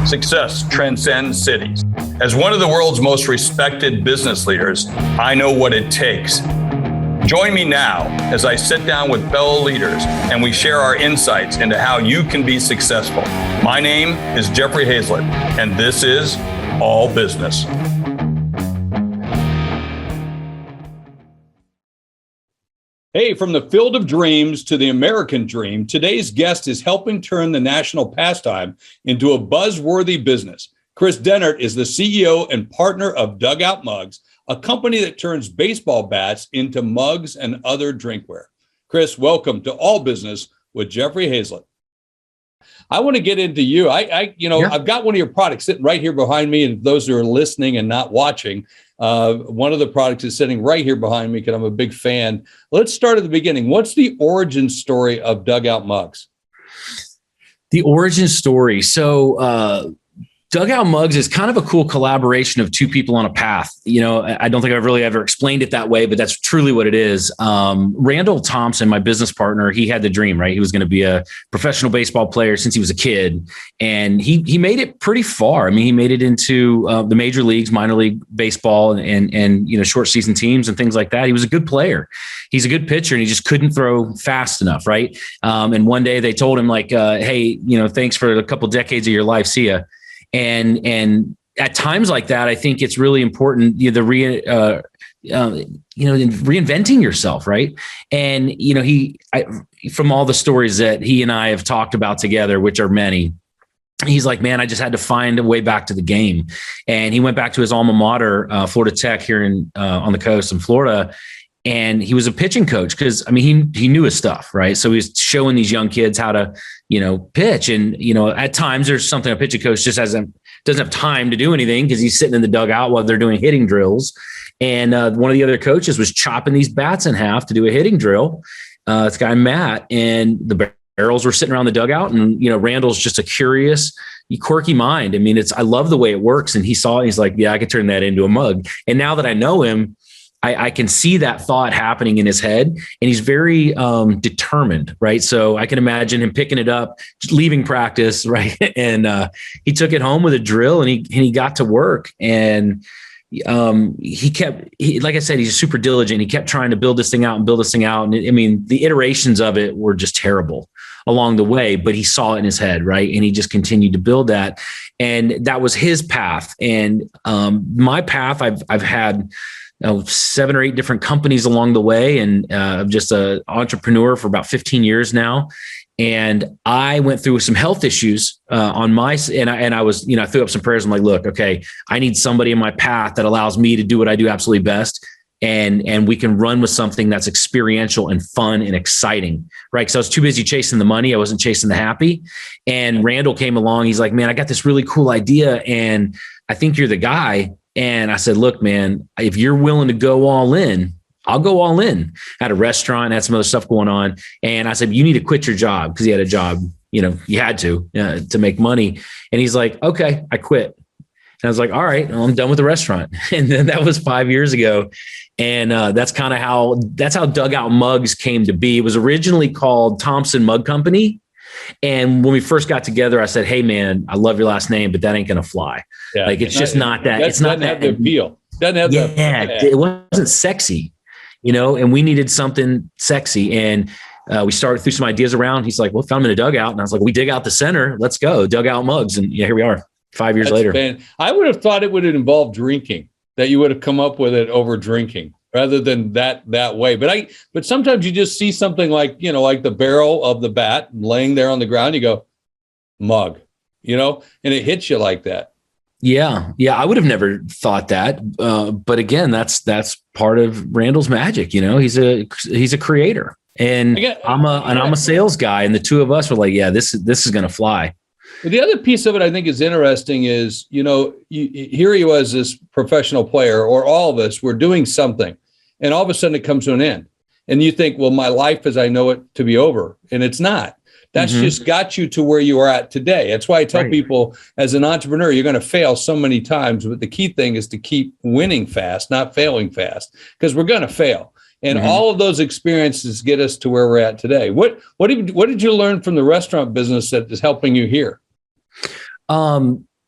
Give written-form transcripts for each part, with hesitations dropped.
Success transcends cities. As one of the world's most respected business leaders, I know what it takes. Join me now as I sit down with fellow leaders and we share our insights into how you can be successful. My name is Jeffrey Hayzlett, and this is All Business. Hey, from the field of dreams to the American dream, today's guest is helping turn the national pastime into a buzzworthy business. Khris Dehnert is the CEO and partner of DugOut Mugs, a company that turns baseball bats into mugs and other drinkware. Khris, welcome to All Business with Jeffrey Hayzlett. I want to get into you. I've got one of your products sitting right here behind me, and those who are listening and not watching, one of the products is sitting right here behind me because I'm a big fan. Let's start at the beginning. What's the origin story of DugOut Mugs? The origin story. So DugOut Mugs is kind of a cool collaboration of two people on a path. You know, I don't think I've really ever explained it that way, but that's truly what it is. Randall Thompson, my business partner, he had the dream, right? He was going to be a professional baseball player since he was a kid. And he made it pretty far. I mean, he made it into the major leagues, minor league baseball and you know, short season teams and things like that. He was a good player. He's a good pitcher and he just couldn't throw fast enough, right? And one day they told him like, hey, you know, thanks for a couple decades of your life. See ya. And at times like that, I think it's really important, reinventing yourself, right? And from all the stories that he and I have talked about together, which are many, he's like, man, I just had to find a way back to the game. And he went back to his alma mater, Florida Tech here on the coast in Florida. And he was a pitching coach because, I mean, he knew his stuff, right? So he was showing these young kids how to, pitch. And, at times there's something a pitching coach just doesn't have time to do anything because he's sitting in the dugout while they're doing hitting drills. And one of the other coaches was chopping these bats in half to do a hitting drill. This guy, Matt, and the barrels were sitting around the dugout. And, Randall's just a curious, quirky mind. I mean, I love the way it works. And he saw it. He's like, yeah, I could turn that into a mug. And now that I know him, I can see that thought happening in his head, and he's very determined, right? So I can imagine him picking it up, just leaving practice, right? And he took it home with a drill, and he got to work. And like I said, he's super diligent. He kept trying to build this thing out. And I mean, the iterations of it were just terrible along the way, but he saw it in his head, right? And he just continued to build that. And that was his path. And my path, I've had 7 or 8 different companies along the way. And I'm just an entrepreneur for about 15 years now. And I went through some health issues and I was, I threw up some prayers. I'm like, look, okay, I need somebody in my path that allows me to do what I do absolutely best. And we can run with something that's experiential and fun and exciting, right? Because I was too busy chasing the money. I wasn't chasing the happy. And Randall came along. He's like, man, I got this really cool idea. And I think you're the guy. And I said, look, man, if you're willing to go all in, I'll go all in. I had a restaurant, had some other stuff going on. And I said, you need to quit your job, because he had a job, you had to make money. And he's like, okay, I quit. And I was like, all right, well, I'm done with the restaurant. And then that was 5 years ago. And that's how DugOut Mugs came to be. It was originally called Thompson Mug Company. And when we first got together, I said, hey, man, I love your last name, but that ain't going to fly. Yeah, like, it's just not that. It's not that. Doesn't have the appeal. Doesn't have that. Yeah, it wasn't sexy, and we needed something sexy. And we started through some ideas around. He's like, well, found him in a dugout. And I was like, we dig out the center. Let's go. DugOut Mugs. And here we are 5 years later. I would have thought it would have involved drinking, that you would have come up with it over drinking, rather than that way. But sometimes you just see something like, like the barrel of the bat laying there on the ground. You go, mug, and it hits you like that. Yeah. I would have never thought that. But again, that's part of Randall's magic. He's a creator, and I'm a sales guy. And the two of us were like, yeah, this is going to fly. The other piece of it I think is interesting is, here he was, this professional player, or all of us were doing something, and all of a sudden it comes to an end. And you think, well, my life as I know it to be over. And it's not. That's just got you to where you are at today. That's why I tell people, as an entrepreneur, you're going to fail so many times. But the key thing is to keep winning fast, not failing fast, because we're going to fail. And all of those experiences get us to where we're at today. What did you learn from the restaurant business that is helping you here?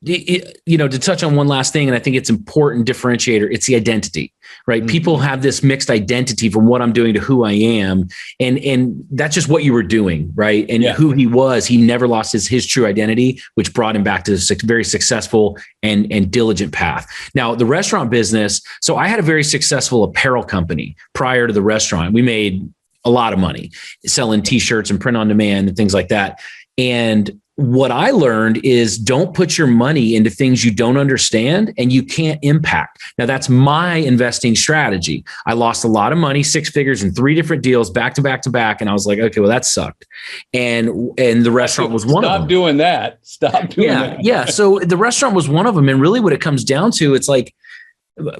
to touch on one last thing, and I think it's important differentiator, it's the identity, right? Mm-hmm. People have this mixed identity from what I'm doing to who I am. And that's just what you were doing, right? And who he was, he never lost his true identity, which brought him back to a very successful and diligent path. Now, the restaurant business, so I had a very successful apparel company prior to the restaurant. We made a lot of money selling t-shirts and print on demand and things like that. And what I learned is don't put your money into things you don't understand and you can't impact. Now, that's my investing strategy. I lost a lot of money, 6 figures in 3 different deals back to back to back. And I was like, okay, well, that sucked. And the restaurant was one of them. Stop doing that. Stop doing that. Yeah. So the restaurant was one of them. And really what it comes down to, it's like,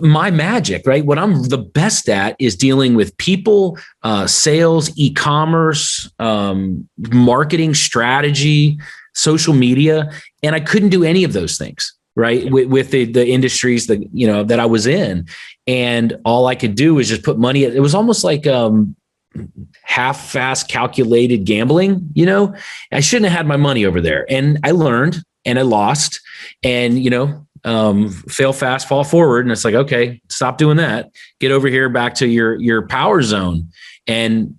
my magic, right? What I'm the best at is dealing with people, sales, e-commerce, marketing strategy, social media. And I couldn't do any of those things, right? With the industries that I was in. And all I could do was just put money. It was almost like half-fast calculated gambling. I shouldn't have had my money over there. And I learned and I lost and, fail fast, fall forward. And it's like, okay, stop doing that. Get over here back to your power zone. And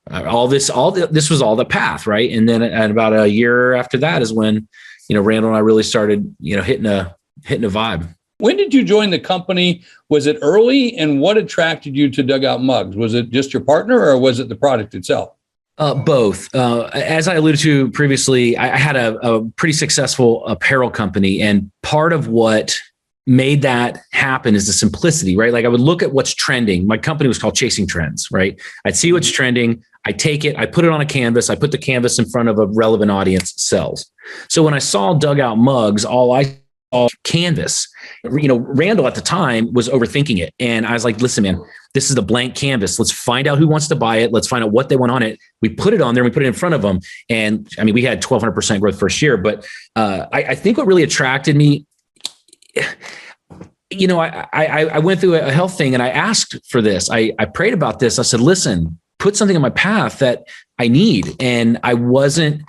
this was all the path. Right. And then at about a year after that is when, Randall and I really started, hitting a vibe. When did you join the company? Was it early? And what attracted you to DugOut Mugs? Was it just your partner or was it the product itself? Both. As I alluded to previously, I had a pretty successful apparel company. And part of what made that happen is the simplicity, right? Like I would look at what's trending. My company was called Chasing Trends, right? I'd see what's trending. I take it, I put it on a canvas. I put the canvas in front of a relevant audience, sells. So when I saw DugOut Mugs, all I saw canvas. Randall at the time was overthinking it. And I was like, listen, man, this is the blank canvas. Let's find out who wants to buy it. Let's find out what they want on it. We put it on there and we put it in front of them. And I mean, we had 1,200% growth first year, but I think what really attracted me, I went through a health thing and I asked for this. I prayed about this. I said, listen, put something in my path that I need. And I wasn't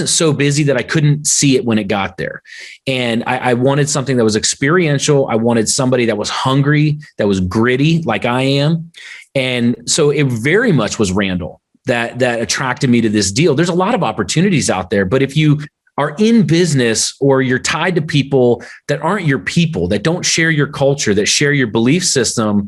so busy that I couldn't see it when it got there. And I wanted something that was experiential. I wanted somebody that was hungry, that was gritty like I am. And so it very much was Randall that attracted me to this deal. There's a lot of opportunities out there, but if you are in business or you're tied to people that aren't your people, that don't share your culture, that share your belief system,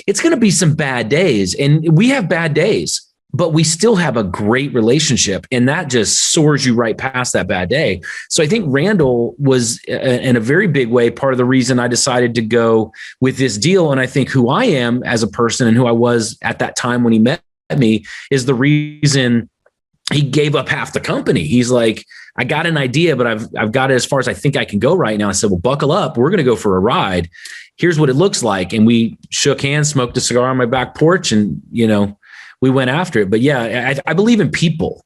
it's going to be some bad days. And we have bad days, but we still have a great relationship. And that just soars you right past that bad day. So I think Randall was in a very big way part of the reason I decided to go with this deal. And I think who I am as a person and who I was at that time when he met me is the reason he gave up half the company. He's like, I got an idea, but I've got it as far as I think I can go right now. I said, well, buckle up. We're going to go for a ride. Here's what it looks like. And we shook hands, smoked a cigar on my back porch, and, we went after it. But yeah, I believe in people,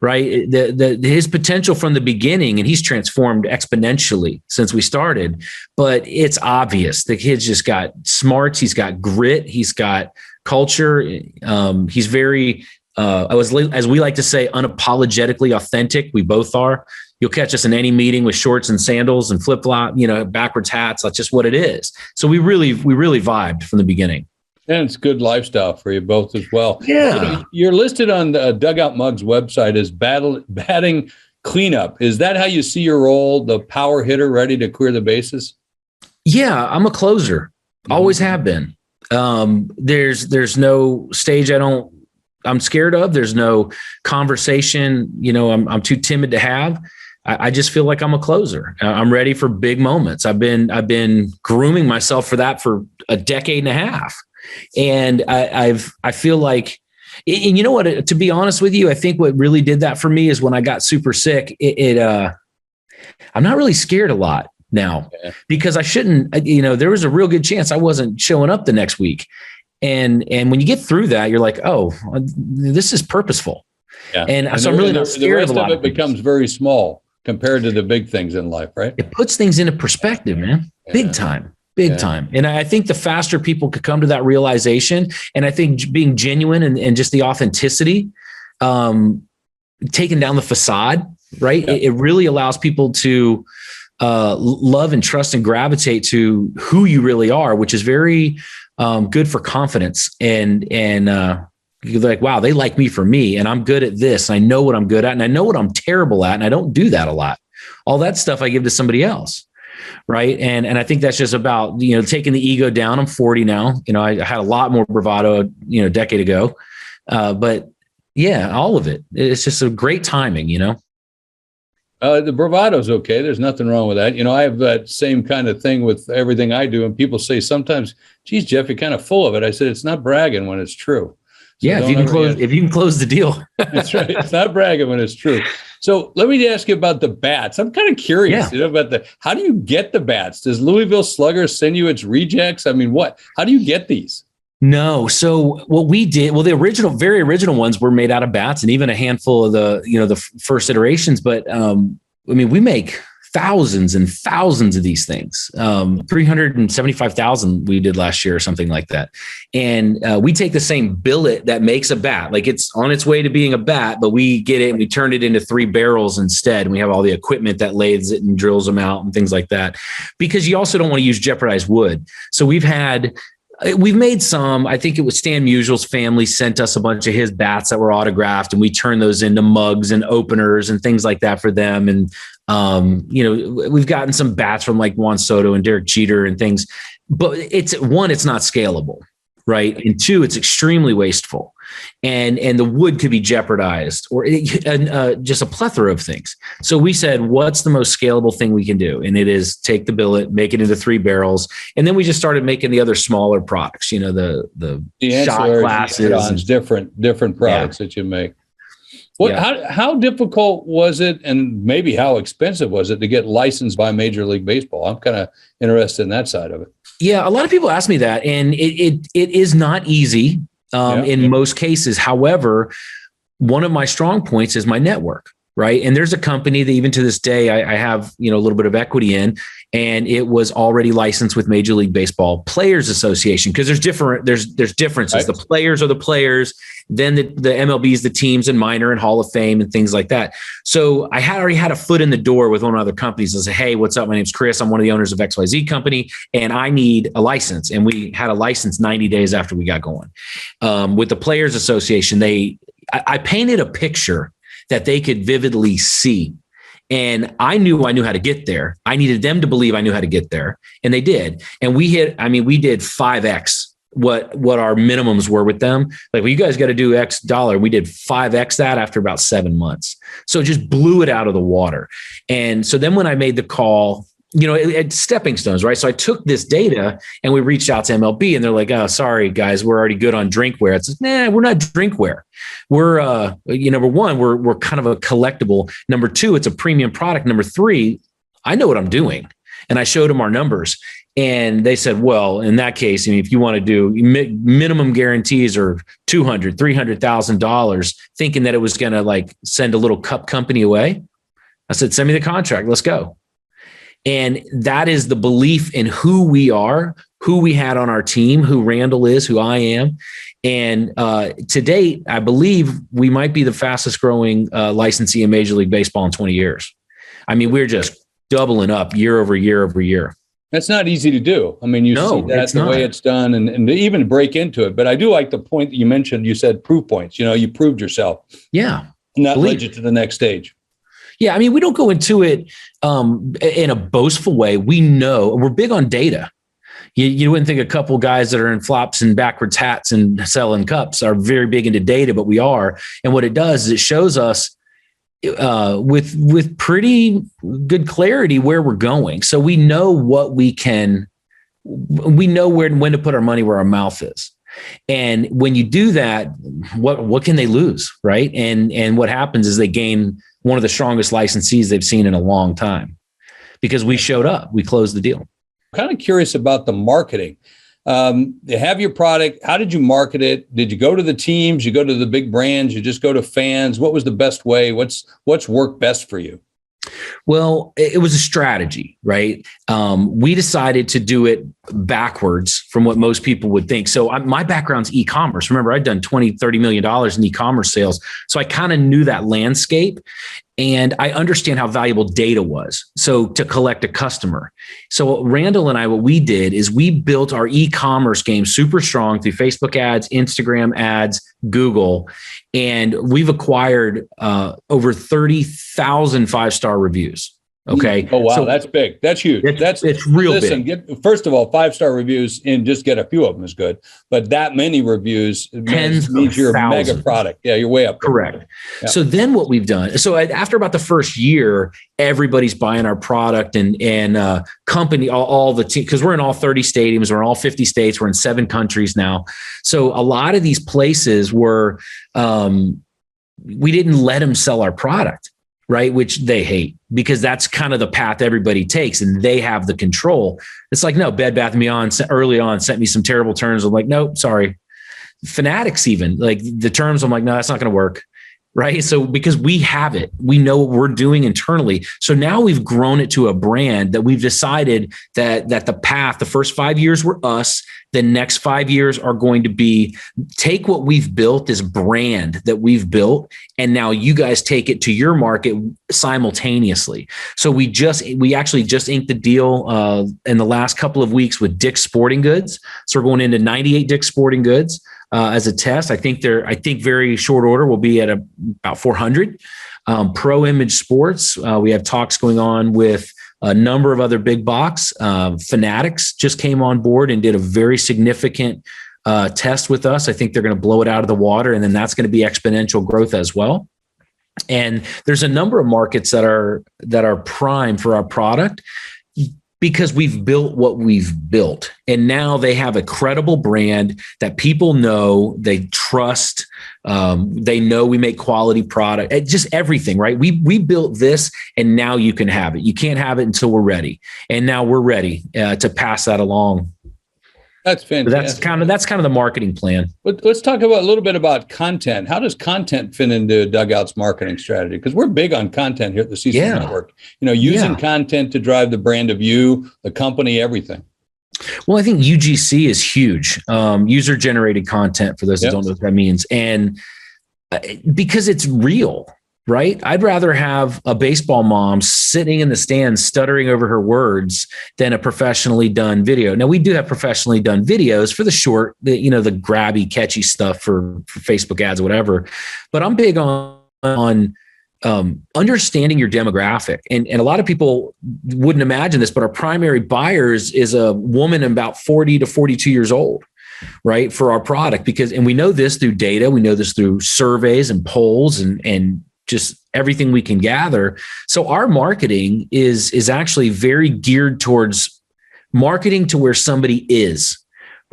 right? His potential from the beginning, and he's transformed exponentially since we started, but it's obvious. The kid's just got smarts. He's got grit. He's got culture. He's very, as we like to say, unapologetically authentic. We both are. You'll catch us in any meeting with shorts and sandals and flip-flop, backwards hats. That's just what it is. So we really vibed from the beginning. And it's good lifestyle for you both as well. Yeah. You're listed on the DugOut Mugs website as batting cleanup. Is that how you see your role, the power hitter ready to clear the bases? Yeah, I'm a closer. Always have been. There's no stage I'm scared of. There's no conversation, I'm too timid to have. I just feel like I'm a closer. I'm ready for big moments. I've been grooming myself for that for a decade and a half. And I feel like, and you know what, to be honest with you, I think what really did that for me is when I got super sick, I'm not really scared a lot now because I shouldn't, there was a real good chance I wasn't showing up the next week. And when you get through that, you're like, oh, this is purposeful. Yeah. And so I'm really not scared. The rest of it becomes very small compared to the big things in life, right? It puts things into perspective, man. Big time. And I think the faster people could come to that realization, and I think being genuine and just the authenticity, taking down the facade, right? Yeah. It really allows people to love and trust and gravitate to who you really are, which is very good for confidence. And you're like, wow, they like me for me, and I'm good at this. And I know what I'm good at, and I know what I'm terrible at, and I don't do that a lot. All that stuff I give to somebody else. Right. And I think that's just about, taking the ego down. I'm 40 now. I had a lot more bravado, a decade ago. But yeah, all of it. It's just a great timing, The bravado's okay. There's nothing wrong with that. I have that same kind of thing with everything I do. And people say sometimes, geez, Jeff, you're kind of full of it. I said, it's not bragging when it's true. So yeah. If you can close the deal. That's right. It's not bragging when it's true. So let me ask you about the bats. I'm kind of curious, about how do you get the bats? Does Louisville Slugger send you its rejects? I mean, how do you get these? No. So what we did, the very original ones were made out of bats, and even a handful of the first iterations. But we make thousands and thousands of these things. 375,000 we did last year or something like that. And we take the same billet that makes a bat, like it's on its way to being a bat, but we get it and we turn it into 3 barrels instead. And we have all the equipment that lathes it and drills them out and things like that, because you also don't want to use jeopardized wood. So we've made some. I think it was Stan Musial's family sent us a bunch of his bats that were autographed, and we turned those into mugs and openers and things like that for them. And we've gotten some bats from like Juan Soto and Derek Jeter and things, but it's not scalable, right? And 2, it's extremely wasteful, and the wood could be jeopardized, or just a plethora of things. So we said, what's the most scalable thing we can do? And it is take the billet, make it into 3 barrels. And then we just started making the other smaller products, the shot glasses, and different products that you make. How difficult was it, and maybe how expensive was it to get licensed by Major League Baseball? I'm kind of interested in that side of it. Yeah, a lot of people ask me that, and it is not easy in most cases. However, one of my strong points is my network, right? And there's a company that even to this day I have a little bit of equity in, and it was already licensed with Major League Baseball Players Association, because there's differences. Right. The players are the players, then the MLB is the teams and minor and Hall of Fame and things like that. So I already had a foot in the door with one of other companies. I said, hey, what's up? My name's Khris. I'm one of the owners of XYZ company, and I need a license. And we had a license 90 days after we got going. With the Players Association, I painted a picture that they could vividly see. And I knew how to get there. I needed them to believe I knew how to get there. And they did. And we did 5X what our minimums were with them. Like, well, you guys got to do X dollar. We did 5X that after about 7 months. So it just blew it out of the water. And so then when I made the call, it's stepping stones, right? So I took this data and we reached out to MLB, and they're like, oh, sorry, guys, we're already good on drinkware. It's like, nah, we're not drinkware. We're, number one, we're kind of a collectible. Number 2, it's a premium product. Number 3, I know what I'm doing. And I showed them our numbers, and they said, well, in that case, if you want to do minimum guarantees or $200,000, $300,000, thinking that it was going to send a little cup company away. I said, send me the contract. Let's go. And that is the belief in who we are, who we had on our team, who Randall is, who I am. And to date, I believe we might be the fastest growing licensee in Major League Baseball in 20 years. We're just doubling up year over year over year. That's not easy to do. You see that the way it's done, and to even break into it. But I do like the point that you mentioned. You said proof points. You proved yourself. Yeah. And that led you to the next stage. Yeah, we don't go into it in a boastful way. We know we're big on data. You wouldn't think a couple guys that are in flops and backwards hats and selling cups are very big into data, but we are. And what it does is it shows us with pretty good clarity where we're going. So we know we know when to put our money where our mouth is. And when you do that, what can they lose, right? And what happens is they gain one of the strongest licensees they've seen in a long time, because we showed up, we closed the deal. Kind of curious about the marketing. They have your product. How did you market it? Did you go to the teams? You go to the big brands? You just go to fans? What was the best way? What's worked best for you? Well, it was a strategy, right? We decided to do it backwards from what most people would think. So my background's e-commerce. Remember, I'd done $20, $30 million in e-commerce sales. So I kind of knew that landscape. And I understand how valuable data was. So to collect a customer. So Randall and I, what we did is we built our e-commerce game super strong through Facebook ads, Instagram ads, Google. And we've acquired over 30,000 5-star reviews. Okay. Oh, wow. So that's big. That's huge. It's real big. First of all, 5-star reviews and just get a few of them is good. But that many reviews means you're a mega product. Yeah, you're way up there. Correct. Yeah. So then what we've done, so after about the first year, everybody's buying our product and company, all the team, because we're in all 30 stadiums, we're in all 50 states, we're in 7 countries now. So a lot of these places were, we didn't let them sell our product. Right, which they hate because that's kind of the path everybody takes, and they have the control. It's like, no, Bed Bath & Beyond early on sent me some terrible terms. I'm like, nope, sorry. Fanatics even like the terms. I'm like, no, that's not going to work. Right. So because we have it, we know what we're doing internally. So now we've grown it to a brand that we've decided that the path, the first 5 years were us. The next 5 years are going to be take what we've built, this brand that we've built, and now you guys take it to your market simultaneously. So we actually just inked the deal in the last couple of weeks with Dick's Sporting Goods. So we're going into 98 Dick's Sporting Goods. As a test, I think very short order will be at about 400. Pro Image Sports, we have talks going on with a number of other big box. Fanatics just came on board and did a very significant test with us. I think they're going to blow it out of the water, and then that's going to be exponential growth as well. And there's a number of markets that are prime for our product, because we've built what we've built. And now they have a credible brand that people know, they trust, they know we make quality product, just everything, right? We built this, and now you can have it. You can't have it until we're ready. And now we're ready to pass that along. That's fantastic. So that's kind of the marketing plan. But let's talk a little bit about content. How does content fit into DugOut's marketing strategy? Because we're big on content here at the CC Network. Using content to drive the brand of you, the company, everything. Well, I think UGC is huge. User-generated content, for those that don't know what that means. And because it's real. Right? I'd rather have a baseball mom sitting in the stands stuttering over her words than a professionally done video. Now, we do have professionally done videos for the short, the grabby, catchy stuff for Facebook ads or whatever. But I'm big on understanding your demographic. And a lot of people wouldn't imagine this, but our primary buyers is a woman about 40 to 42 years old. Right? For our product, and we know this through data, we know this through surveys and polls and just everything we can gather. So our marketing is actually very geared towards marketing to where somebody is,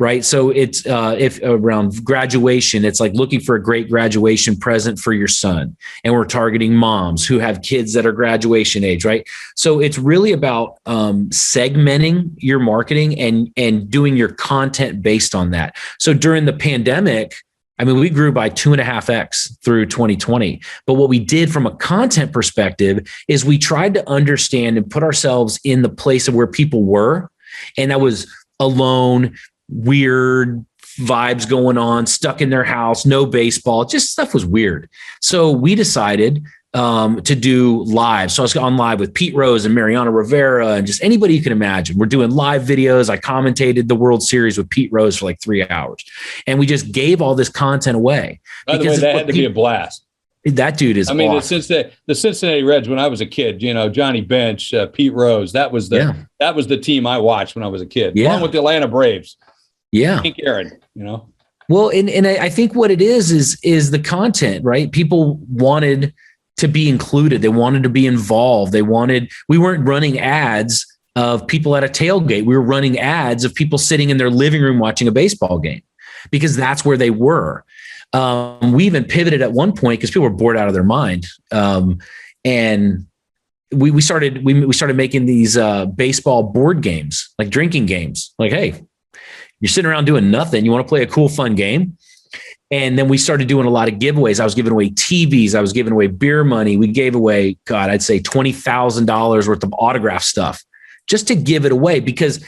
right? So it's if around graduation, it's like looking for a great graduation present for your son. And we're targeting moms who have kids that are graduation age, right? So it's really about segmenting your marketing and doing your content based on that. So during the pandemic, we grew by 2.5x through 2020. But what we did from a content perspective is we tried to understand and put ourselves in the place of where people were. And that was alone, weird vibes going on, stuck in their house, no baseball, just stuff was weird. So we decided to do live. So I was on live with Pete Rose and Mariano Rivera and just anybody you can imagine. We're doing live videos. I commentated the World Series with Pete Rose for like 3 hours. And we just gave all this content away. By the way, that had to be a blast. That dude is awesome. The Cincinnati Reds, when I was a kid, Johnny Bench, Pete Rose, that was the team I watched when I was a kid, along with the Atlanta Braves. Yeah. Hank Aaron, Well, and I think what it is the content, right? People wanted to be included. They wanted to be involved. We weren't running ads of people at a tailgate. We were running ads of people sitting in their living room watching a baseball game because that's where they were. We even pivoted at one point because people were bored out of their mind. And we started making these baseball board games, like drinking games. Like, hey, you're sitting around doing nothing. You want to play a cool, fun game? And then we started doing a lot of giveaways. I was giving away TVs. I was giving away beer money. We gave away, I'd say $20,000 worth of autograph stuff just to give it away because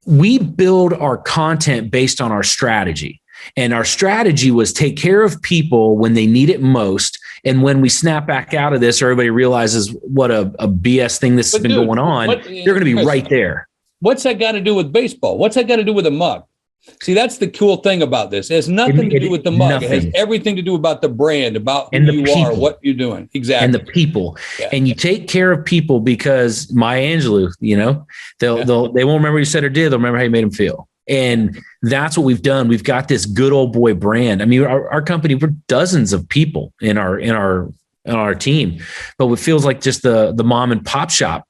we build our content based on our strategy. And our strategy was take care of people when they need it most And when we snap back out of this, everybody realizes what a BS thing this has been going on. They're going to be right there. What's that got to do with baseball? What's that got to do with a mug? See, that's the cool thing about this. It has nothing to do with the mug. Nothing. It has everything to do about the brand, about who you are, what you're doing. Exactly. And the people. Yeah. And you take care of people because Maya Angelou, they won't remember what you said or did. They'll remember how you made them feel. And that's what we've done. We've got this good old boy brand. I mean, our company, we're dozens of people in our team, but it feels like just the mom and pop shop.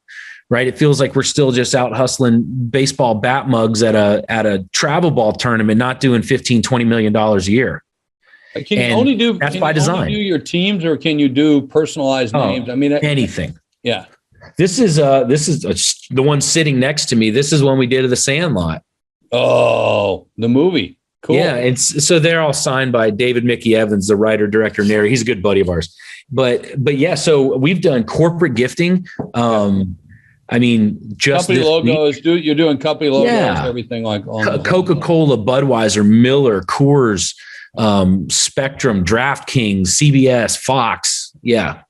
Right. It feels like we're still just out hustling baseball bat mugs at a travel ball tournament, not doing $15-20 million a year. Can you only do that's by design? Only do your teams, or can you do personalized names? I mean, anything. Yeah. This is the one sitting next to me. This is one we did at the Sandlot. Oh, the movie. Cool. Yeah. So they're all signed by David Mickey Evans, the writer, director, narrator. He's a good buddy of ours. But yeah, so we've done corporate gifting. I mean, just company logos. You're doing company logos, everything like Coca-Cola, Budweiser, Miller, Coors, Spectrum, DraftKings, CBS, Fox. Yeah.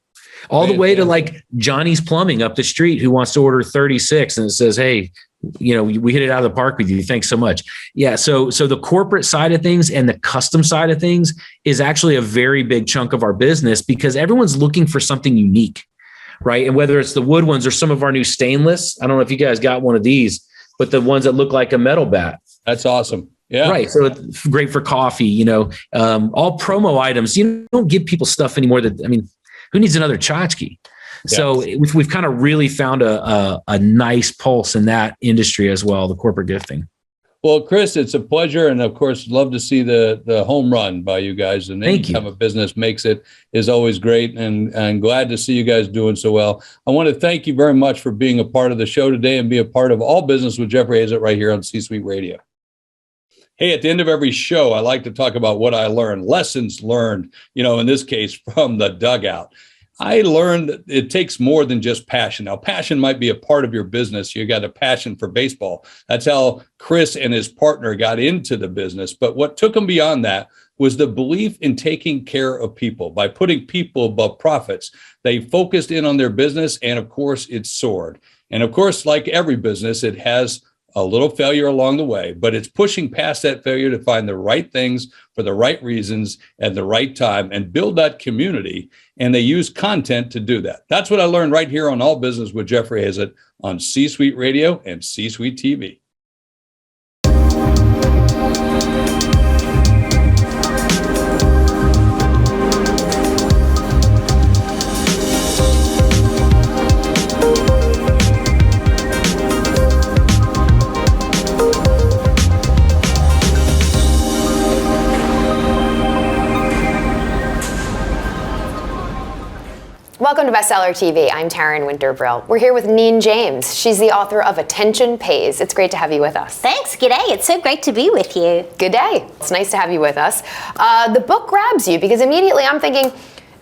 All the way to like Johnny's Plumbing up the street, who wants to order 36 and it says, hey, we hit it out of the park with you. Thanks so much. Yeah. So the corporate side of things and the custom side of things is actually a very big chunk of our business, because everyone's looking for something unique. Right. And whether it's the wood ones or some of our new stainless, I don't know if you guys got one of these, but the ones that look like a metal bat. That's awesome. Yeah. Right. So it's great for coffee, all promo items. You don't give people stuff anymore who needs another tchotchke? Yeah. So we've kind of really found a nice pulse in that industry as well, the corporate gifting. Well, Khris, it's a pleasure. And of course, love to see the home run by you guys. And anytime a business makes it is always great. And glad to see you guys doing so well. I want to thank you very much for being a part of the show today and be a part of All Business with Jeffrey Hayzlett right here on C-Suite Radio. Hey, at the end of every show, I like to talk about what I learned, lessons learned, in this case, from the dugout. I learned that it takes more than just passion. Now, passion might be a part of your business. You got a passion for baseball. That's how Khris and his partner got into the business. But what took them beyond that was the belief in taking care of people. By putting people above profits, they focused in on their business, and of course, it soared. And of course, like every business, it has a little failure along the way, but it's pushing past that failure to find the right things for the right reasons at the right time and build that community. And they use content to do that. That's what I learned right here on All Business with Jeffrey Hayzlett on C-Suite Radio and C-Suite TV. Welcome to Bestseller TV. I'm Taryn Winterbrill. We're here with Neen James. She's the author of Attention Pays. It's great to have you with us. Thanks. G'day. It's so great to be with you. Good day. It's nice to have you with us. The book grabs you because immediately I'm thinking,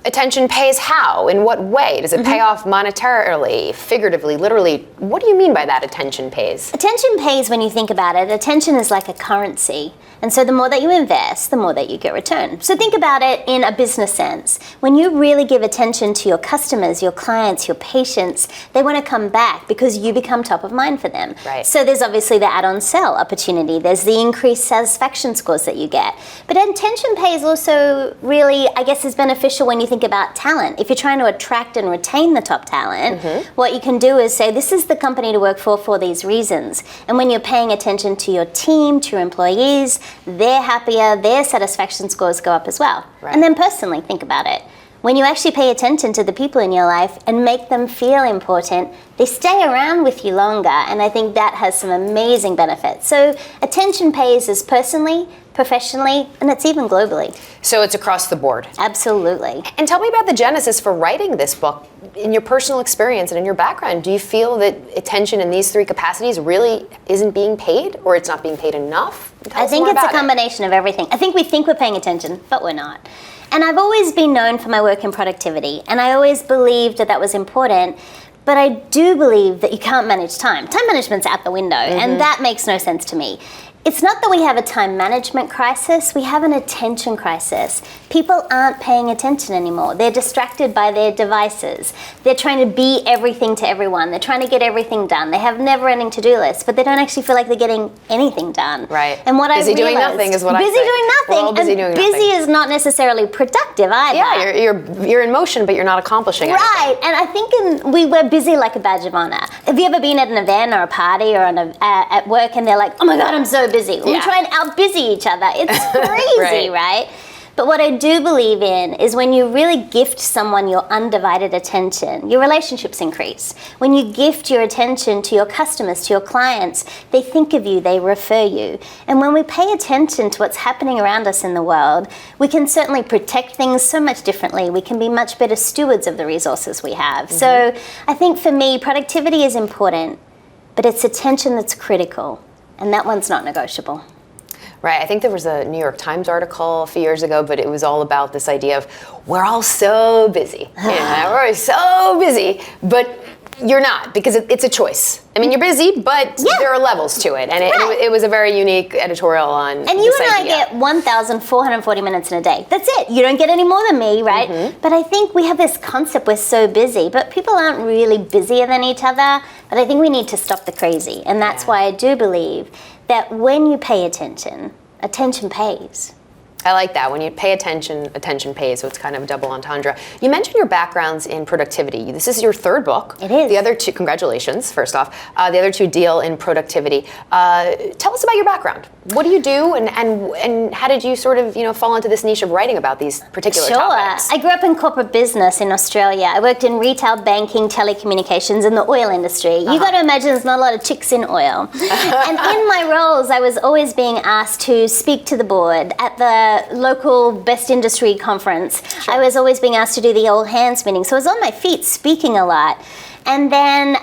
attention pays how? In what way? Does it pay off monetarily, figuratively, literally? What do you mean by that, attention pays? Attention pays when you think about it. Attention is like a currency. And so the more that you invest, the more that you get return. So think about it in a business sense. When you really give attention to your customers, your clients, your patients, they want to come back because you become top of mind for them. Right. So there's obviously the add-on sell opportunity. There's the increased satisfaction scores that you get. But attention pays also really, I guess, is beneficial when you think about talent. If you're trying to attract and retain the top talent, what you can do is say, this is the company to work for these reasons. And when you're paying attention to your team, to your employees, they're happier, their satisfaction scores go up as well. Right. And then personally, think about it. When you actually pay attention to the people in your life and make them feel important, they stay around with you longer. And I think that has some amazing benefits. So attention pays is personally, professionally, and it's even globally. So it's across the board. Absolutely. And tell me about the genesis for writing this book. In your personal experience and in your background, do you feel that attention in these three capacities really isn't being paid, or it's not being paid enough? I think it's a combination of everything. I think we think we're paying attention, but we're not. And I've always been known for my work in productivity, and I always believed that was important. But I do believe that you can't manage time. Time management's out the window, and that makes no sense to me. It's not that we have a time management crisis, we have an attention crisis. People aren't paying attention anymore. They're distracted by their devices. They're trying to be everything to everyone. They're trying to get everything done. They have never-ending to-do lists, but they don't actually feel like they're getting anything done. Right. And what busy I realized, doing nothing is what I say. Busy doing nothing. We're all busy doing nothing. Busy is not necessarily productive either. Yeah, you're in motion, but you're not accomplishing anything. Right, and I think we're busy like a badge of honor. Have you ever been at an event or a party or at work and they're like, oh my God, I'm so busy. We try and out-busy each other. It's crazy, right? But what I do believe in is when you really gift someone your undivided attention, your relationships increase. When you gift your attention to your customers, to your clients, they think of you, they refer you. And when we pay attention to what's happening around us in the world, we can certainly protect things so much differently. We can be much better stewards of the resources we have. Mm-hmm. So I think for me, productivity is important, but it's attention that's critical. And that one's not negotiable. Right. I think there was a New York Times article a few years ago, but it was all about this idea of we're all so busy. We're so busy, but you're not, because it's a choice. I mean, you're busy, but there are levels to it. And it was a very unique editorial on this idea. And you and I get 1,440 minutes in a day. That's it. You don't get any more than me, right? Mm-hmm. But I think we have this concept, we're so busy, but people aren't really busier than each other. But I think we need to stop the crazy. And that's why I do believe that when you pay attention, attention pays. I like that. When you pay attention, attention pays, so it's kind of a double entendre. You mentioned your backgrounds in productivity. This is your third book. It is. The other two, congratulations, first off. The other two deal in productivity. Tell us about your background. What do you do, and how did you sort of fall into this niche of writing about these particular topics? I grew up in corporate business in Australia. I worked in retail, banking, telecommunications, and the oil industry. You got to imagine there's not a lot of chicks in oil. And in my roles, I was always being asked to speak to the board at the local best industry conference. Sure. I was always being asked to do the all hands meeting. So I was on my feet speaking a lot. And then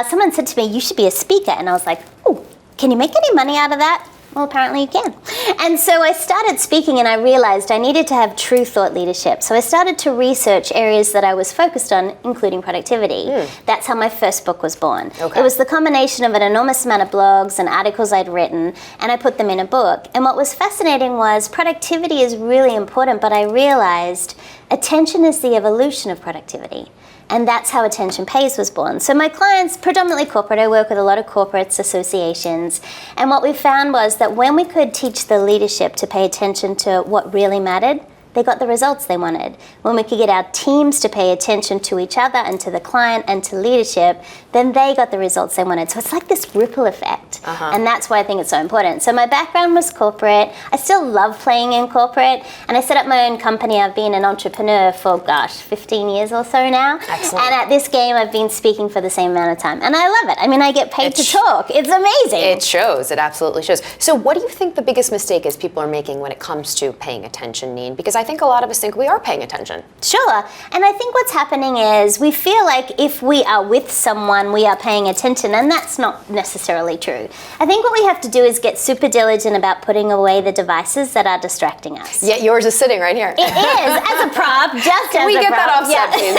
someone said to me, you should be a speaker. And I was like, oh, can you make any money out of that? Well, apparently you can. And so I started speaking and I realized I needed to have true thought leadership. So I started to research areas that I was focused on, including productivity. That's how my first book was born. Okay. It was the combination of an enormous amount of blogs and articles I'd written, and I put them in a book. And what was fascinating was productivity is really important, but I realized attention is the evolution of productivity. And that's how Attention Pays was born. So my clients, predominantly corporate, I work with a lot of corporates, associations, and what we found was that when we could teach the leadership to pay attention to what really mattered, they got the results they wanted. When we could get our teams to pay attention to each other and to the client and to leadership, then they got the results they wanted. So it's like this ripple effect. And that's why I think it's so important. So my background was corporate. I still love playing in corporate. And I set up my own company. I've been an entrepreneur for, 15 years or so now. Excellent. And at this game, I've been speaking for the same amount of time. And I love it. I mean, I get paid to talk. It's amazing. It shows. It absolutely shows. So what do you think the biggest mistake is people are making when it comes to paying attention, Neen? Because I think a lot of us think we are paying attention. Sure. And I think what's happening is we feel like if we are with someone, we are paying attention, and that's not necessarily true. I think what we have to do is get super diligent about putting away the devices that are distracting us. Yet yours is sitting right here. It is, as a prop, just as a prop. Can we get that offset, please?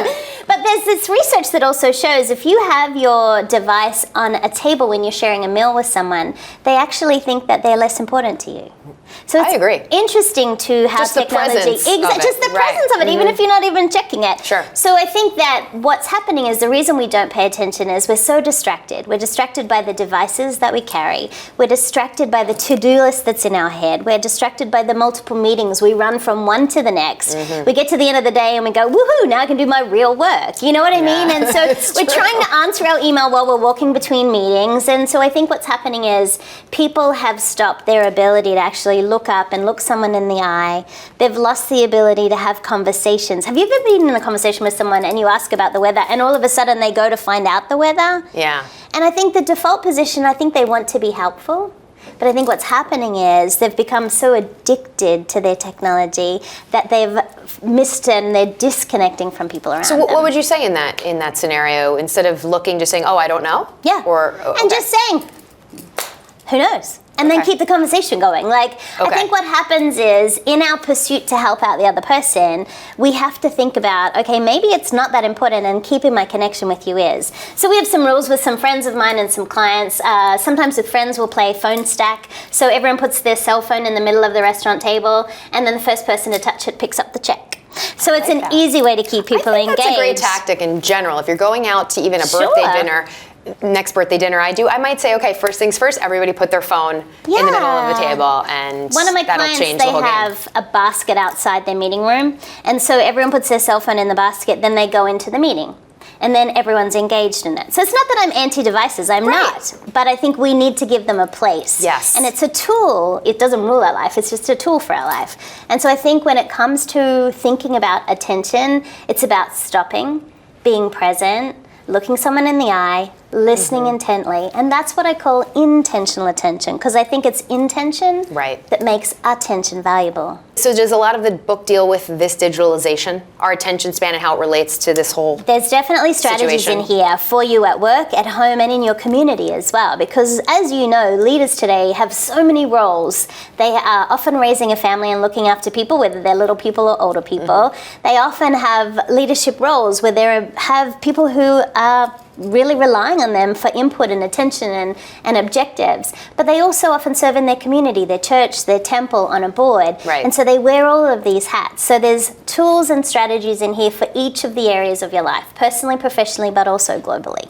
Right. But there's this research that also shows if you have your device on a table when you're sharing a meal with someone, they actually think that they're less important to you. So it's I agree. Interesting to have just technology. Just the presence of it, even if you're not even checking it. Sure. So I think that what's happening is the reason we don't pay attention is we're so distracted. We're distracted by the devices that we carry. We're distracted by the to-do list that's in our head. We're distracted by the multiple meetings. We run from one to the next. We get to the end of the day and we go, woohoo, now I can do my real work. You know what I mean? And so we're trying to answer our email while we're walking between meetings. And so I think what's happening is people have stopped their ability to actually look up and look someone in the eye. They've lost the ability to have conversations. Have you ever been in a conversation with someone and you ask about the weather and all of a sudden they go to find out the weather? Yeah. And I think the default position, I think they want to be helpful. But I think what's happening is they've become so addicted to their technology that they've missed and they're disconnecting from people around them. So what would you say in that scenario, instead of looking, just saying, oh, I don't know? Yeah. Or and just saying, who knows? and then keep the conversation going. Like, I think what happens is, in our pursuit to help out the other person, we have to think about, okay, maybe it's not that important, and keeping my connection with you is. So we have some rules with some friends of mine and some clients. Sometimes with friends, we'll play phone stack. So everyone puts their cell phone in the middle of the restaurant table, and then the first person to touch it picks up the check. So it's an easy way to keep people engaged. That's a great tactic in general. If you're going out to even a birthday dinner, next birthday dinner I might say, okay, first things first, everybody put their phone in the middle of the table, and one of my clients, they have a basket outside their meeting room, and so everyone puts their cell phone in the basket, then they go into the meeting, and then everyone's engaged in it. So it's not that I'm anti-devices, I'm not, but I think we need to give them a place. Yes. And it's a tool. It doesn't rule our life, it's just a tool for our life. And so I think when it comes to thinking about attention, it's about stopping, being present, looking someone in the eye, listening intently, and that's what I call intentional attention, because I think it's intention that makes attention valuable. So does a lot of the book deal with this digitalization, our attention span, and how it relates to this whole There's definitely strategies in here for you at work, at home, and in your community as well, because as you know, leaders today have so many roles. They are often raising a family and looking after people, whether they're little people or older people. They often have leadership roles where they have people who are really relying on them for input and attention and objectives. But they also often serve in their community, their church, their temple, on a board. And so they wear all of these hats. So there's tools and strategies in here for each of the areas of your life, personally, professionally, but also globally.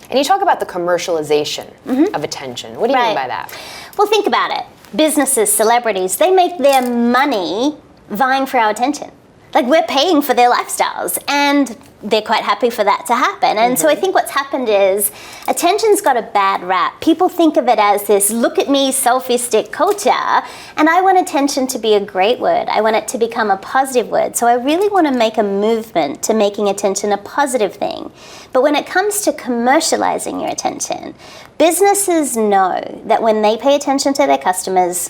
And you talk about the commercialization of attention. What do you mean by that? Well, think about it. Businesses, celebrities, they make their money vying for our attention. Like, we're paying for their lifestyles, and they're quite happy for that to happen. And so I think what's happened is attention's got a bad rap. People think of it as this look at me selfie stick culture, and I want attention to be a great word. I want it to become a positive word. So I really want to make a movement to making attention a positive thing. But when it comes to commercializing your attention, businesses know that when they pay attention to their customers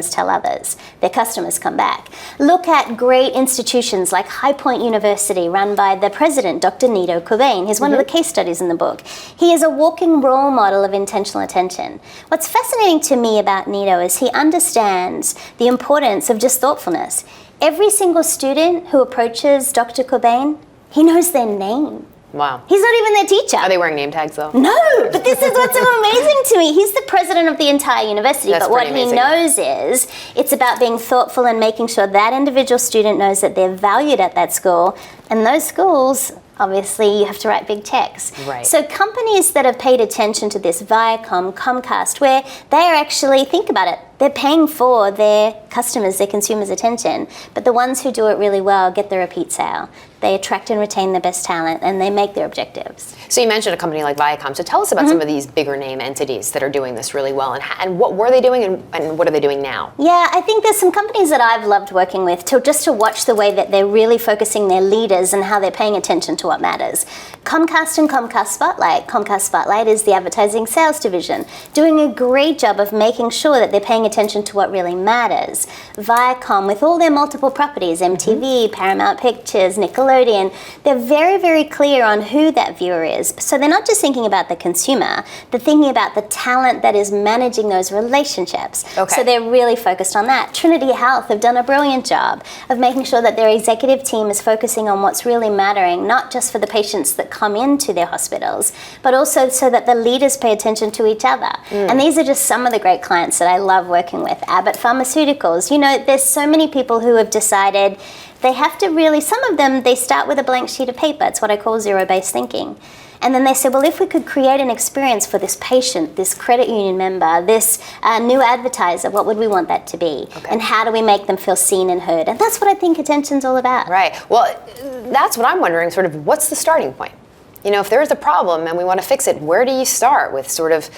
tell others. Their customers come back. Look at great institutions like High Point University, run by the president, Dr. Nito Cobain. He's one of the case studies in the book. He is a walking role model of intentional attention. What's fascinating to me about Nito is he understands the importance of just thoughtfulness. Every single student who approaches Dr. Cobain, he knows their name. Wow. He's not even their teacher. Are they wearing name tags, though? No, but this is what's so amazing to me. He's the president of the entire university, but what he knows is it's about being thoughtful and making sure that individual student knows that they're valued at that school. And those schools, obviously, you have to write big checks. So companies that have paid attention to this, Viacom, Comcast, where they're actually, think about it, they're paying for their customers, their consumers' attention, but the ones who do it really well get the repeat sale. They attract and retain the best talent, and they make their objectives. So you mentioned a company like Viacom. So tell us about some of these bigger name entities that are doing this really well, and what were they doing, and what are they doing now? Yeah, I think there's some companies that I've loved working with just to watch the way that they're really focusing their leaders and how they're paying attention to what matters. Comcast and Comcast Spotlight. Comcast Spotlight is the advertising sales division, doing a great job of making sure that they're paying attention to what really matters. Viacom, with all their multiple properties, MTV, Paramount Pictures, Nickelodeon, they're very, very clear on who that viewer is. So they're not just thinking about the consumer, they're thinking about the talent that is managing those relationships. So they're really focused on that. Trinity Health have done a brilliant job of making sure that their executive team is focusing on what's really mattering, not just for the patients that come into their hospitals, but also so that the leaders pay attention to each other. And these are just some of the great clients that I love working with. Abbott Pharmaceuticals. You know, there's so many people who have decided they have to really, some of them, they start with a blank sheet of paper. It's what I call zero-based thinking. And then they say, well, if we could create an experience for this patient, this credit union member, this new advertiser, what would we want that to be? And how do we make them feel seen and heard? And that's what I think attention's all about. Well, that's what I'm wondering, sort of, what's the starting point? You know, if there's a problem and we want to fix it, where do you start with sort of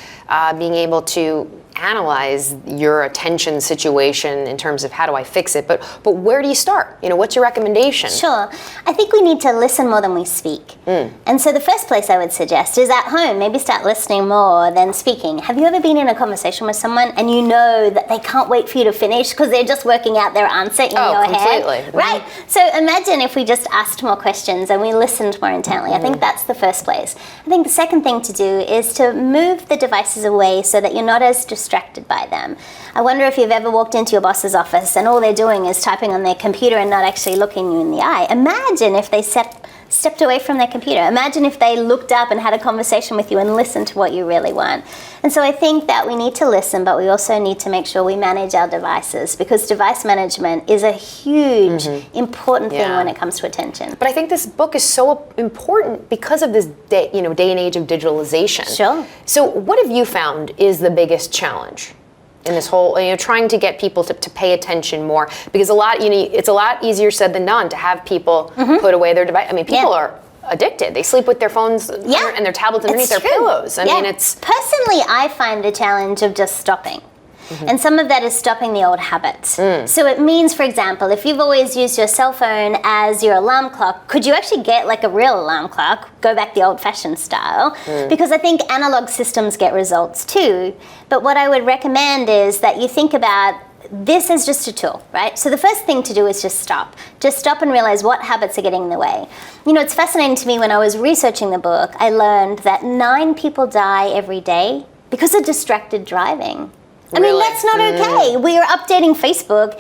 being able to analyze your attention situation in terms of how do I fix it, but where do you start? You know, what's your recommendation? Sure. I think we need to listen more than we speak. And so the first place I would suggest is at home, maybe start listening more than speaking. Have you ever been in a conversation with someone and you know that they can't wait for you to finish because they're just working out their answer in your head? Right. So imagine if we just asked more questions and we listened more intently. I think that's the first place. I think the second thing to do is to move the devices away so that you're not as distracted distracted by them. I wonder if you've ever walked into your boss's office and all they're doing is typing on their computer and not actually looking you in the eye. Imagine if they stepped away from their computer. Imagine if they looked up and had a conversation with you and listened to what you really want. And so I think that we need to listen, but we also need to make sure we manage our devices, because device management is a huge, important thing when it comes to attention. But I think this book is so important because of this day and age of digitalization. Sure. So what have you found is the biggest challenge in this whole, trying to get people to pay attention more? Because it's a lot easier said than done to have people put away their device. I mean, people are addicted. They sleep with their phones and their tablets underneath their pillows. I mean, it's... Personally, I find the challenge of just stopping. And some of that is stopping the old habits. So it means, for example, if you've always used your cell phone as your alarm clock, could you actually get like a real alarm clock, go back the old-fashioned style? Because I think analog systems get results too. But what I would recommend is that you think about this as just a tool, right? So the first thing to do is just stop. Just stop and realize what habits are getting in the way. It's fascinating to me, when I was researching the book, I learned that 9 people die every day because of distracted driving. I mean, that's not okay. We are updating Facebook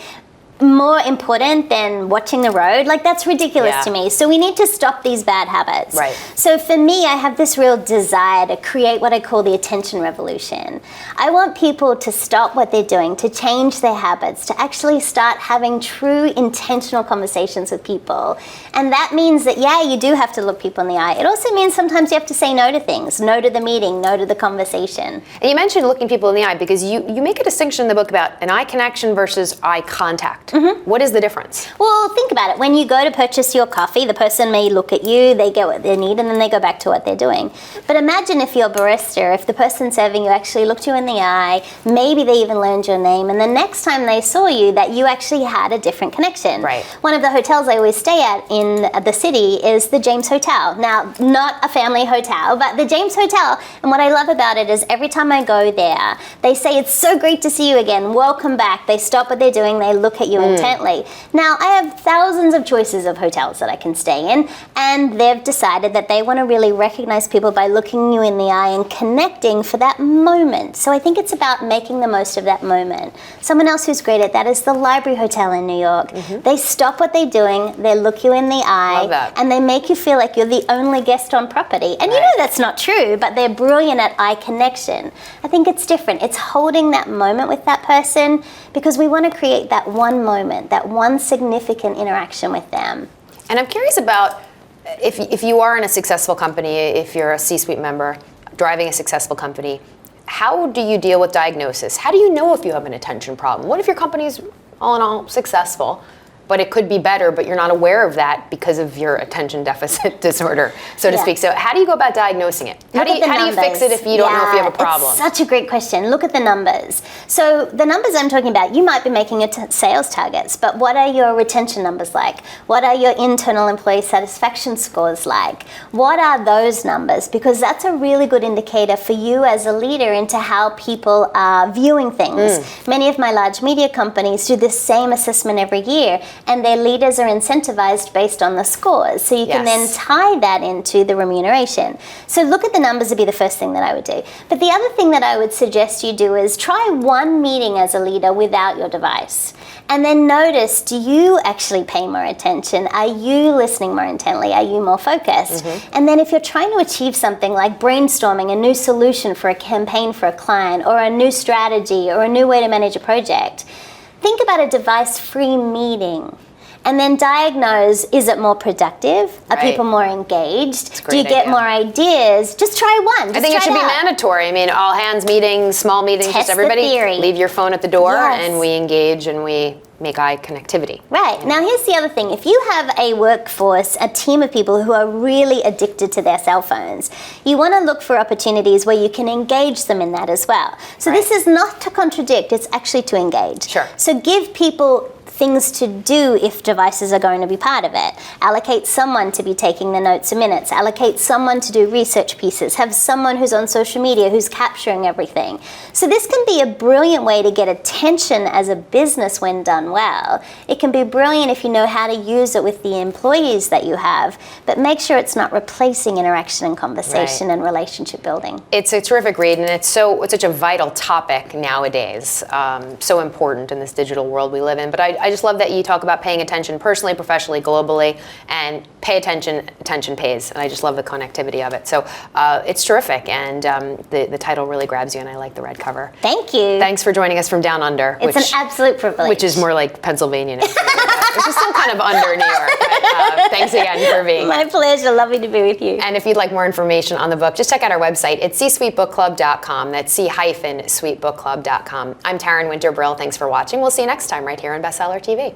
more important than watching the road. Like, that's ridiculous to me. So we need to stop these bad habits. Right. So for me, I have this real desire to create what I call the attention revolution. I want people to stop what they're doing, to change their habits, to actually start having true intentional conversations with people. And that means that, you do have to look people in the eye. It also means sometimes you have to say no to things, no to the meeting, no to the conversation. And you mentioned looking people in the eye, because you make a distinction in the book about an eye connection versus eye contact. What is the difference? Well, think about it. When you go to purchase your coffee, the person may look at you, they get what they need, and then they go back to what they're doing. But imagine if you're a barista, if the person serving you actually looked you in the eye, maybe they even learned your name, and the next time they saw you, that you actually had a different connection. Right. One of the hotels I always stay at in the city is the James Hotel. Now, not a family hotel, but the James Hotel. And what I love about it is every time I go there, they say, "It's so great to see you again. Welcome back." They stop what they're doing, they look at you intently. Now, I have thousands of choices of hotels that I can stay in, and they've decided that they want to really recognize people by looking you in the eye and connecting for that moment. So I think it's about making the most of that moment. Someone else who's great at that is the Library Hotel in New York. They stop what they're doing, they look you in the eye, and they make you feel like you're the only guest on property. And you know that's not true, but they're brilliant at eye connection. I think it's different. It's holding that moment with that person, because we want to create that one moment, that one significant interaction with them. And I'm curious about if you are in a successful company, if you're a C-suite member driving a successful company, how do you deal with diagnosis? How do you know if you have an attention problem? What if your company's all in all successful, but it could be better, but you're not aware of that because of your attention deficit disorder, so to speak? So how do you go about diagnosing it? How do you fix it if you don't know if you have a problem? It's such a great question. Look at the numbers. So the numbers I'm talking about, you might be making your sales targets, but what are your retention numbers like? What are your internal employee satisfaction scores like? What are those numbers? Because that's a really good indicator for you as a leader into how people are viewing things. Many of my large media companies do the same assessment every year, and their leaders are incentivized based on the scores. So you can then tie that into the remuneration. So look at the numbers would be the first thing that I would do. But the other thing that I would suggest you do is try one meeting as a leader without your device. And then notice, do you actually pay more attention? Are you listening more intently? Are you more focused? And then if you're trying to achieve something like brainstorming a new solution for a campaign for a client, or a new strategy, or a new way to manage a project, think about a device-free meeting, and then diagnose, is it more productive? Are people more engaged? Do you get more ideas? Just try one. I think it should be mandatory. I mean, all hands meetings, small meetings, just everybody leave your phone at the door, and we engage and we make eye connectivity. Right. Now, here's the other thing. If you have a workforce, a team of people who are really addicted to their cell phones, you want to look for opportunities where you can engage them in that as well. So this is not to contradict, it's actually to engage. Sure. So give people things to do if devices are going to be part of it. Allocate someone to be taking the notes and minutes. Allocate someone to do research pieces. Have someone who's on social media who's capturing everything. So this can be a brilliant way to get attention as a business when done well. It can be brilliant if you know how to use it with the employees that you have, but make sure it's not replacing interaction and conversation and relationship building. It's a terrific read, and it's such a vital topic nowadays, so important in this digital world we live in. But I just love that you talk about paying attention personally, professionally, globally, and pay attention, attention pays. And I just love the connectivity of it. So it's terrific, and the title really grabs you, and I like the red cover. Thank you. Thanks for joining us from down under. It's an absolute privilege. Which is more like Pennsylvania now. Which is still kind of under New York. But, thanks again for being here. My pleasure. Lovely to be with you. And if you'd like more information on the book, just check out our website. It's c-suitebookclub.com. That's c-suitebookclub.com. I'm Taryn Winterbrill. Thanks for watching. We'll see you next time right here on Bestseller TV.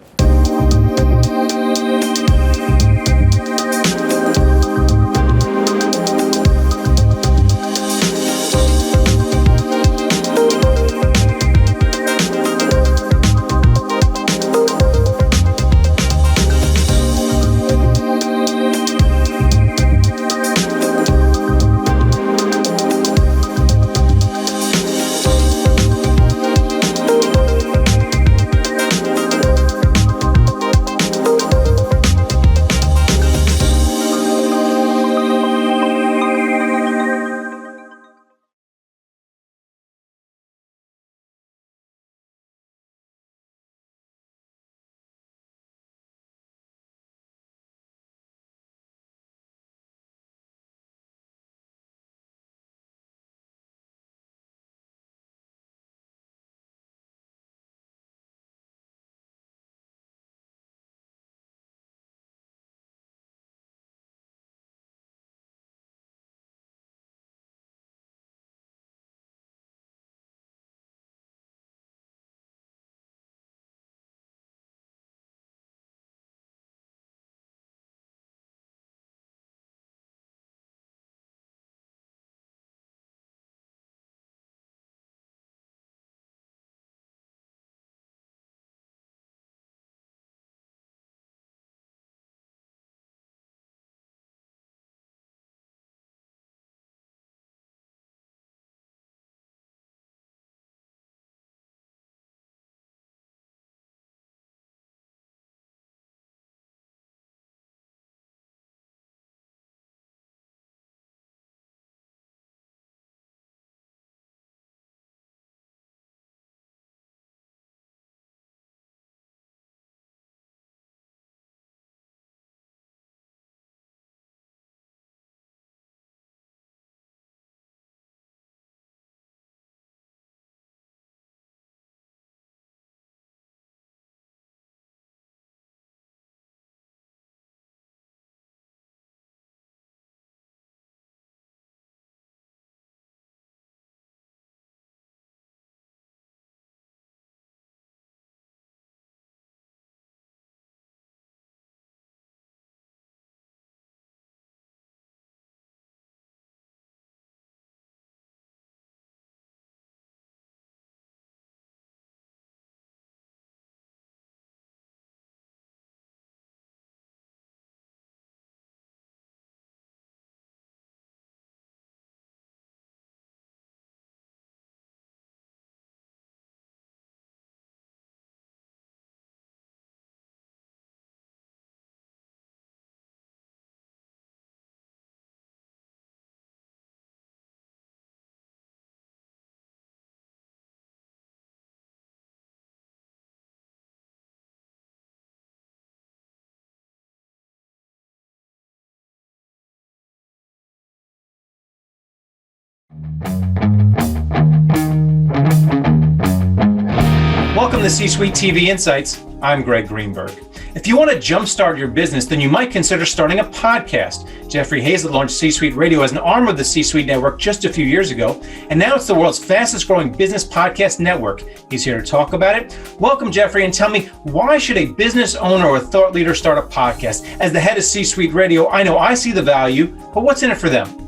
Welcome to C-Suite TV Insights. I'm Greg Greenberg. If you want to jumpstart your business, then you might consider starting a podcast. Jeffrey Hayzlett launched C-Suite Radio as an arm of the C-Suite network just a few years ago, and now it's the world's fastest growing business podcast network. He's here to talk about it. Welcome, Jeffrey, and tell me, why should a business owner or thought leader start a podcast? As the head of C-Suite Radio, I know I see the value, but what's in it for them?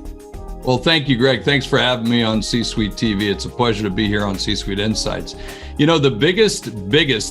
Well, thank you, Greg. Thanks for having me on C-Suite TV. It's a pleasure to be here on C-Suite Insights. You know, the biggest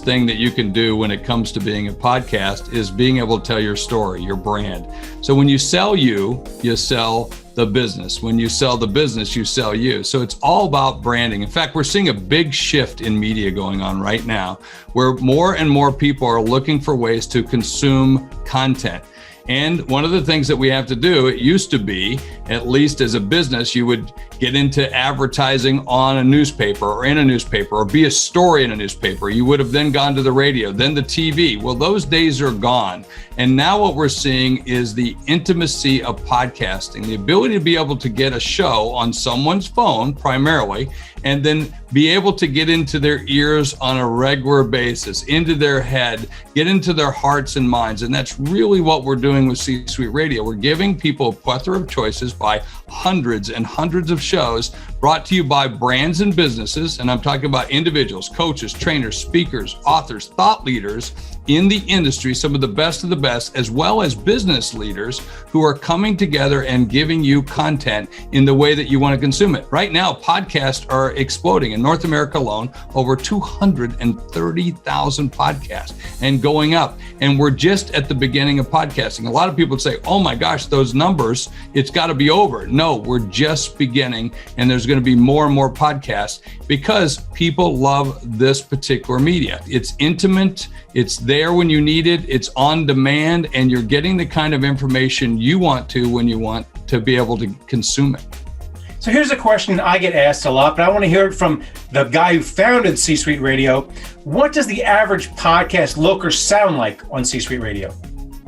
thing that you can do when it comes to being a podcast is being able to tell your story, your brand. So when you sell, you sell the business. When you sell the business, you sell you. So it's all about branding. In fact, we're seeing a big shift in media going on right now, where more and more people are looking for ways to consume content. And one of the things that we have to do, it used to be, at least as a business, you would get into advertising on a newspaper or in a newspaper or be a story in a newspaper. You would have then gone to the radio, then the TV. Well, those days are gone. And now what we're seeing is the intimacy of podcasting, the ability to be able to get a show on someone's phone primarily, and then be able to get into their ears on a regular basis, into their head, get into their hearts and minds. And that's really what we're doing with C-Suite Radio. We're giving people a plethora of choices by hundreds and hundreds of shows brought to you by brands and businesses. And I'm talking about individuals, coaches, trainers, speakers, authors, thought leaders in the industry, some of the best, as well as business leaders who are coming together and giving you content in the way that you want to consume it. Right now, podcasts are exploding. In North America alone, over 230,000 podcasts and going up. And we're just at the beginning of podcasting. A lot of people say, oh my gosh, those numbers, it's got to be over. No, we're just beginning, and there's going to be more and more podcasts because people love this particular media. It's intimate, it's there when you need it, it's on demand, and you're getting the kind of information you want to when you want to be able to consume it. So here's a question I get asked a lot, but I want to hear it from the guy who founded C-Suite Radio. What does the average podcast look or sound like on C-Suite Radio?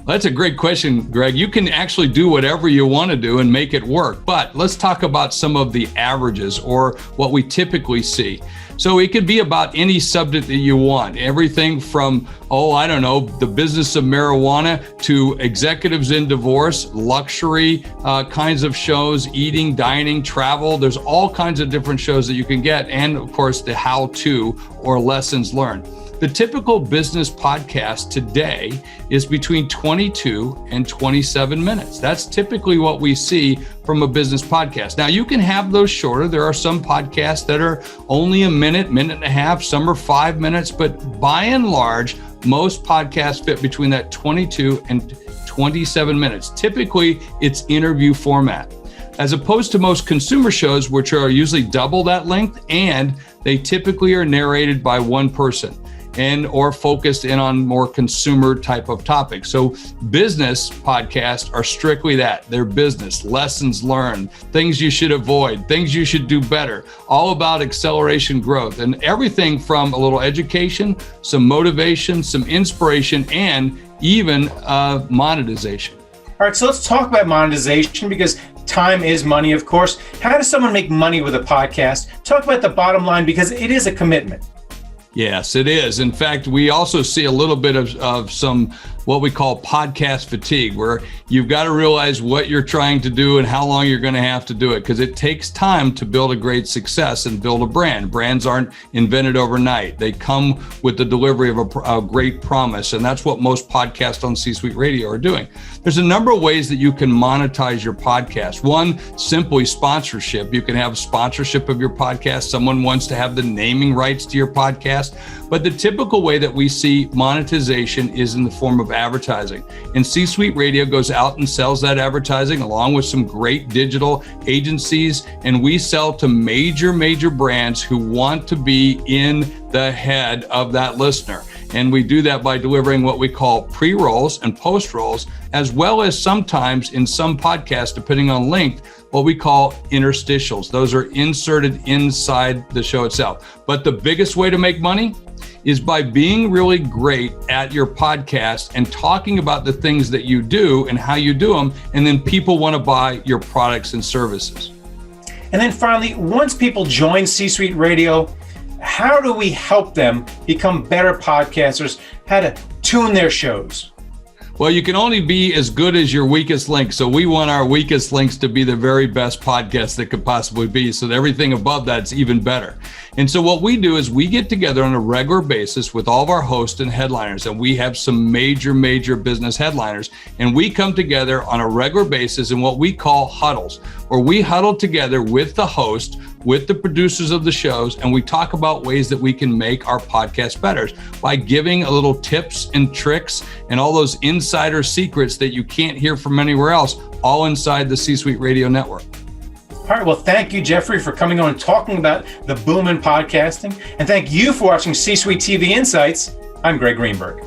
That's a great question, Greg. You can actually do whatever you want to do and make it work. But let's talk about some of the averages or what we typically see. So it could be about any subject that you want. Everything from, the business of marijuana to executives in divorce, luxury kinds of shows, eating, dining, travel. There's all kinds of different shows that you can get. And of course, the how-to or lessons learned. The typical business podcast today is between 22 and 27 minutes. That's typically what we see from a business podcast. Now, you can have those shorter. There are some podcasts that are only a minute and a half. Some are 5 minutes, but by and large, most podcasts fit between that 22 and 27 minutes. Typically, it's interview format, as opposed to most consumer shows, which are usually double that length, and they typically are narrated by one person and or focused in on more consumer type of topics. So business podcasts are strictly that. They're business, lessons learned, things you should avoid, things you should do better, all about acceleration growth, and everything from a little education, some motivation, some inspiration, and even monetization. All right, so let's talk about monetization, because time is money, of course. How does someone make money with a podcast? Talk about the bottom line, because it is a commitment. Yes, it is. In fact, we also see a little bit of some what we call podcast fatigue, where you've got to realize what you're trying to do and how long you're going to have to do it, because it takes time to build a great success and build a brand. Brands aren't invented overnight. They come with the delivery of a great promise, and that's what most podcasts on C-Suite Radio are doing. There's a number of ways that you can monetize your podcast. One, simply sponsorship. You can have sponsorship of your podcast. Someone wants to have the naming rights to your podcast. But the typical way that we see monetization is in the form of advertising. And C-Suite Radio goes out and sells that advertising along with some great digital agencies. And we sell to major brands who want to be in the head of that listener. And we do that by delivering what we call pre-rolls and post-rolls, as well as sometimes in some podcasts, depending on length, what we call interstitials. Those are inserted inside the show itself. But the biggest way to make money is by being really great at your podcast and talking about the things that you do and how you do them, and then people want to buy your products and services. And then finally, once people join C-Suite Radio, how do we help them become better podcasters? How to tune their shows? Well, you can only be as good as your weakest link. So we want our weakest links to be the very best podcast that could possibly be, so that everything above that's even better. And so what we do is we get together on a regular basis with all of our hosts and headliners, and we have some major business headliners, and we come together on a regular basis in what we call huddles, where we huddle together with the host with the producers of the shows, and we talk about ways that we can make our podcast better by giving a little tips and tricks and all those insider secrets that you can't hear from anywhere else, all inside the C-Suite Radio Network. All right, well, thank you, Jeffrey, for coming on and talking about the boom in podcasting. And thank you for watching C-Suite TV Insights. I'm Greg Greenberg.